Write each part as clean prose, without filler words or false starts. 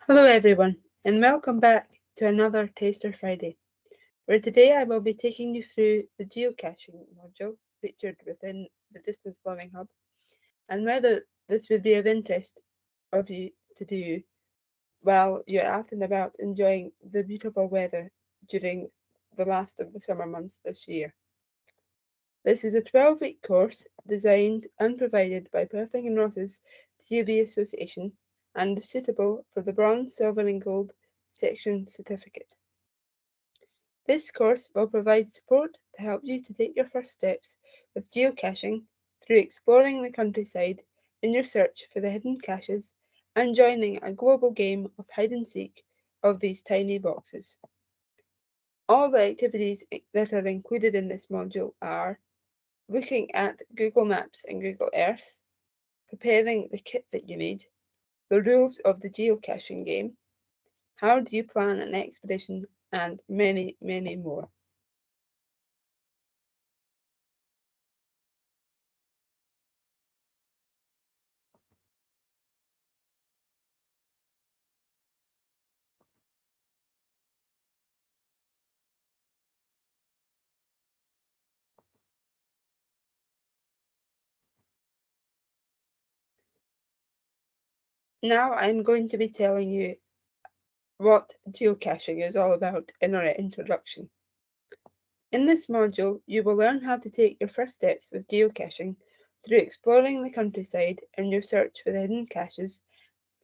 Hello everyone, and welcome back to another Taster Friday, where today I will be taking you through the geocaching module featured within the Distance Learning Hub, and whether this would be of interest of you to do while you're out and about enjoying the beautiful weather during the last of the summer months this year. This is a 12-week course designed and provided by Perthing and Ross's TUB Association and is suitable for the Bronze, Silver and Gold section certificate. This course will provide support to help you to take your first steps with geocaching through exploring the countryside in your search for the hidden caches and joining a global game of hide and seek of these tiny boxes. All the activities that are included in this module are looking at Google Maps and Google Earth, preparing the kit that you need, the rules of the geocaching game, how do you plan an expedition, and many, many more. Now I'm going to be telling you what geocaching is all about in our introduction. In this module, you will learn how to take your first steps with geocaching through exploring the countryside in your search for the hidden caches,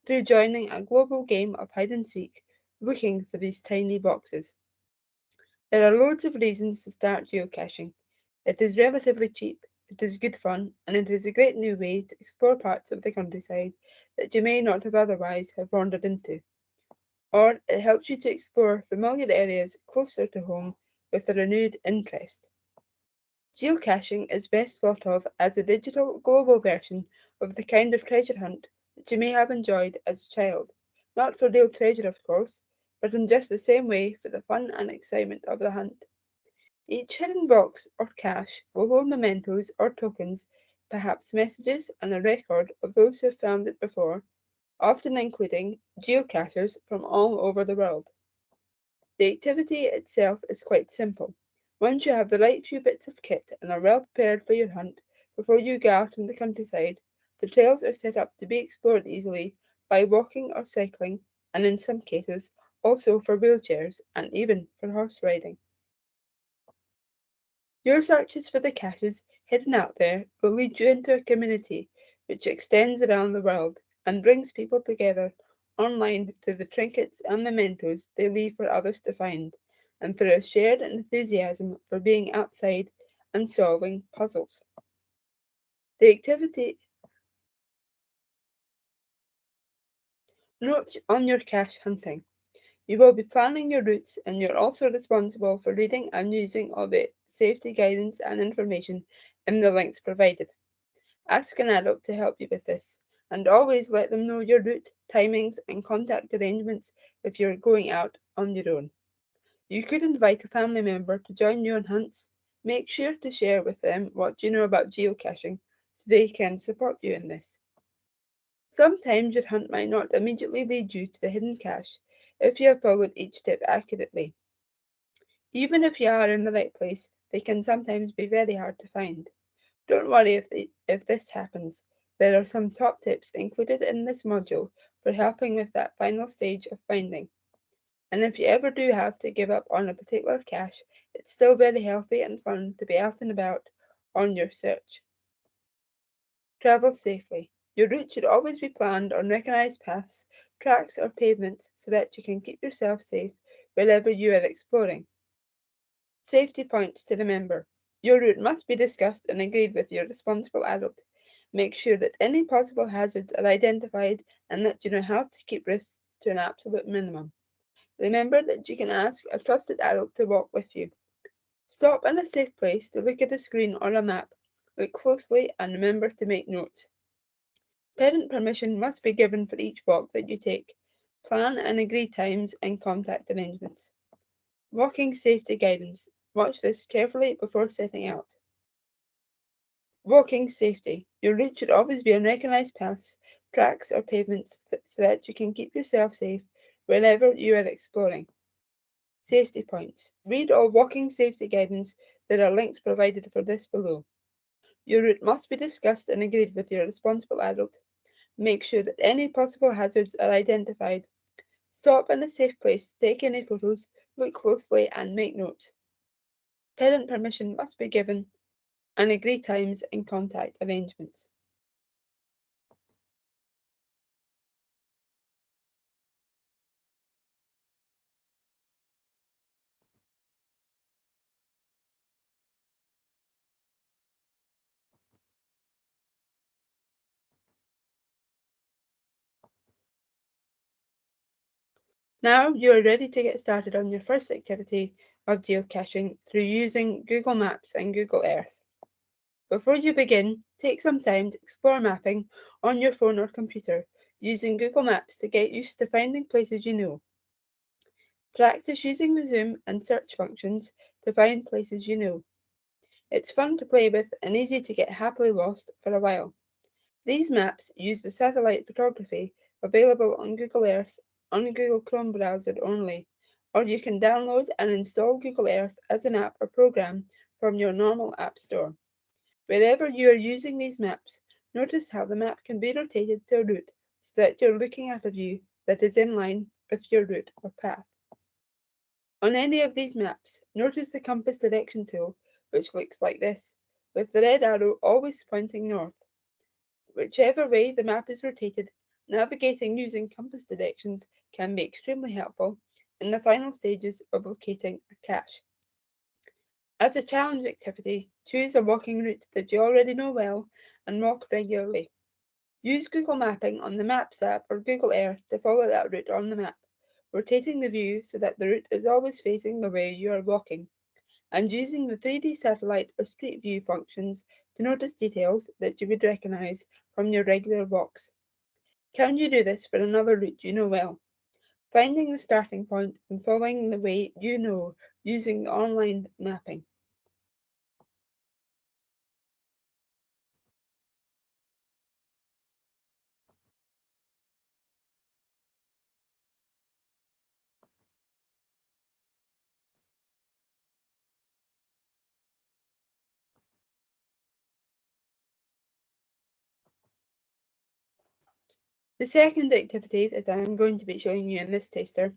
through joining a global game of hide and seek, looking for these tiny boxes. There are loads of reasons to start geocaching. It is relatively cheap, it is good fun, and it is a great new way to explore parts of the countryside that you may not have otherwise have wandered into. Or it helps you to explore familiar areas closer to home with a renewed interest. Geocaching is best thought of as a digital global version of the kind of treasure hunt that you may have enjoyed as a child, not for real treasure of course, but in just the same way for the fun and excitement of the hunt. Each hidden box or cache will hold mementos or tokens, perhaps messages and a record of those who have found it before, often including geocachers from all over the world. The activity itself is quite simple. Once you have the right few bits of kit and are well prepared for your hunt before you go out in the countryside, the trails are set up to be explored easily by walking or cycling, and in some cases also for wheelchairs and even for horse riding. Your searches for the caches hidden out there will lead you into a community which extends around the world and brings people together online through the trinkets and mementos they leave for others to find, and through a shared enthusiasm for being outside and solving puzzles. The activity Note on your cache hunting. You will be planning your routes, and you're also responsible for reading and using all the safety guidance and information in the links provided. Ask an adult to help you with this, and always let them know your route, timings, and contact arrangements if you're going out on your own. You could invite a family member to join you on hunts. Make sure to share with them what you know about geocaching so they can support you in this. Sometimes your hunt might not immediately lead you to the hidden cache if you have followed each step accurately. Even if you are in the right place, they can sometimes be very hard to find. Don't worry if this happens. There are some top tips included in this module for helping with that final stage of finding. And if you ever do have to give up on a particular cache, it's still very healthy and fun to be out and about on your search. Travel safely. Your route should always be planned on recognised paths, tracks or pavements so that you can keep yourself safe wherever you are exploring. Safety points to remember. Your route must be discussed and agreed with your responsible adult. Make sure that any possible hazards are identified and that you know how to keep risks to an absolute minimum. Remember that you can ask a trusted adult to walk with you. Stop in a safe place to look at a screen or a map. Look closely and remember to make notes. Parent permission must be given for each walk that you take. Plan and agree times and contact arrangements. Walking safety guidance. Watch this carefully before setting out. Walking safety. Your route should always be on recognised paths, tracks or pavements so that you can keep yourself safe wherever you are exploring. Safety points. Read all walking safety guidance. There are links provided for this below. Your route must be discussed and agreed with your responsible adult. Make sure that any possible hazards are identified. Stop in a safe place to take any photos, look closely and make notes. Parent permission must be given and agree times and contact arrangements. Now you are ready to get started on your first activity of geocaching through using Google Maps and Google Earth. Before you begin, take some time to explore mapping on your phone or computer using Google Maps to get used to finding places you know. Practice using the zoom and search functions to find places you know. It's fun to play with and easy to get happily lost for a while. These maps use the satellite photography available on Google Earth on Google Chrome browser only, or you can download and install Google Earth as an app or program from your normal app store. Wherever you are using these maps, notice how the map can be rotated to a route so that you're looking at a view that is in line with your route or path. On any of these maps, notice the compass direction tool, which looks like this, with the red arrow always pointing north. Whichever way the map is rotated, navigating using compass directions can be extremely helpful in the final stages of locating a cache. As a challenge activity, choose a walking route that you already know well and walk regularly. Use Google Mapping on the Maps app or Google Earth to follow that route on the map, rotating the view so that the route is always facing the way you are walking, and using the 3D satellite or street view functions to notice details that you would recognise from your regular walks. Can you do this for another route you know well? Finding the starting point and following the way you know using online mapping. The second activity that I am going to be showing you in this taster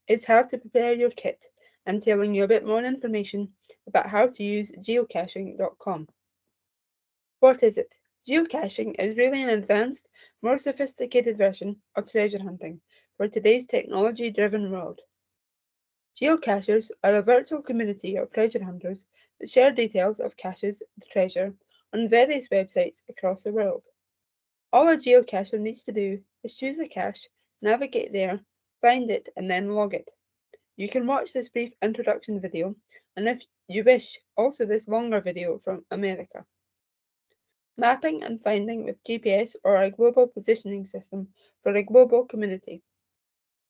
is how to prepare your kit and telling you a bit more information about how to use geocaching.com. What is it? Geocaching is really an advanced, more sophisticated version of treasure hunting for today's technology-driven world. Geocachers are a virtual community of treasure hunters that share details of caches of treasure on various websites across the world. All a geocacher needs to do is choose a cache, navigate there, find it, and then log it. You can watch this brief introduction video, and if you wish, also this longer video from America. Mapping and finding with GPS or a global positioning system for a global community.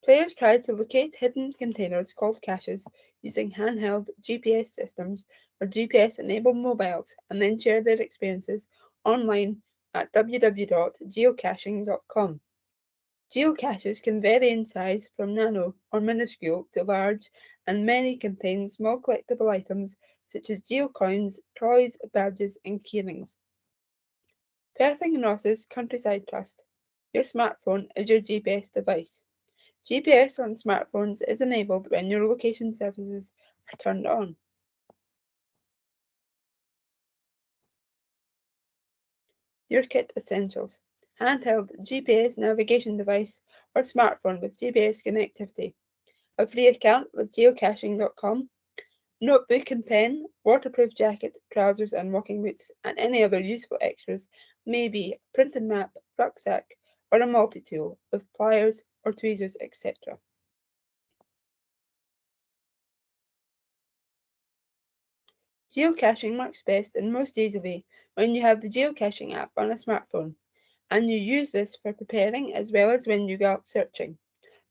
Players try to locate hidden containers called caches using handheld GPS systems or GPS-enabled mobiles and then share their experiences online at www.geocaching.com. Geocaches can vary in size from nano or minuscule to large, and many contain small collectible items such as geocoins, toys, badges, and keyrings. Perthing and Ross's Countryside Trust. Your smartphone is your GPS device. GPS on smartphones is enabled when your location services are turned on. Your kit essentials. Handheld GPS navigation device or smartphone with GPS connectivity. A free account with geocaching.com. Notebook and pen, waterproof jacket, trousers and walking boots, and any other useful extras may be a printed map, rucksack, or a multi-tool with pliers or tweezers, etc. Geocaching works best and most easily when you have the geocaching app on a smartphone, and you use this for preparing as well as when you go out searching.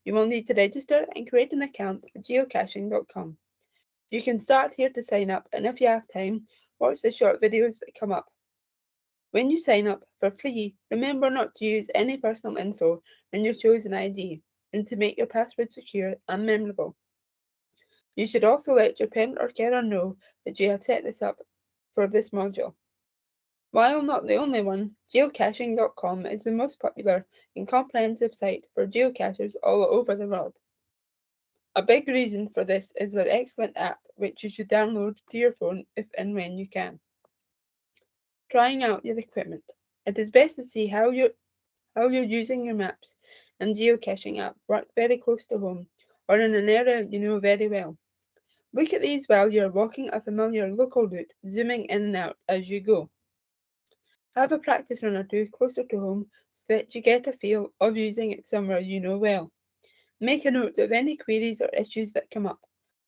You will need to register and create an account at geocaching.com. You can start here to sign up, and if you have time, watch the short videos that come up. When you sign up for free, remember not to use any personal info in your chosen ID. and to make your password secure and memorable. You should also let your parent or carer know that you have set this up for this module. While not the only one, geocaching.com is the most popular and comprehensive site for geocachers all over the world. A big reason for this is their excellent app, which you should download to your phone if and when you can. Trying out your equipment. It is best to see how you're using your maps and geocaching app work very close to home or in an area you know very well. Look at these while you're walking a familiar local route, zooming in and out as you go. Have a practice run or two closer to home so that you get a feel of using it somewhere you know well. Make a note of any queries or issues that come up.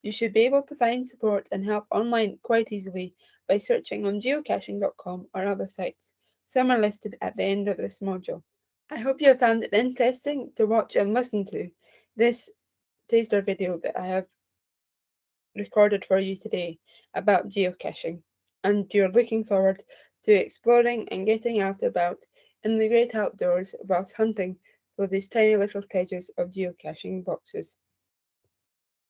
You should be able to find support and help online quite easily by searching on geocaching.com or other sites. Some are listed at the end of this module. I hope you have found it interesting to watch and listen to this taster video that I have recorded for you today about geocaching, and you're looking forward to exploring and getting out about in the great outdoors whilst hunting for these tiny little treasures of geocaching boxes.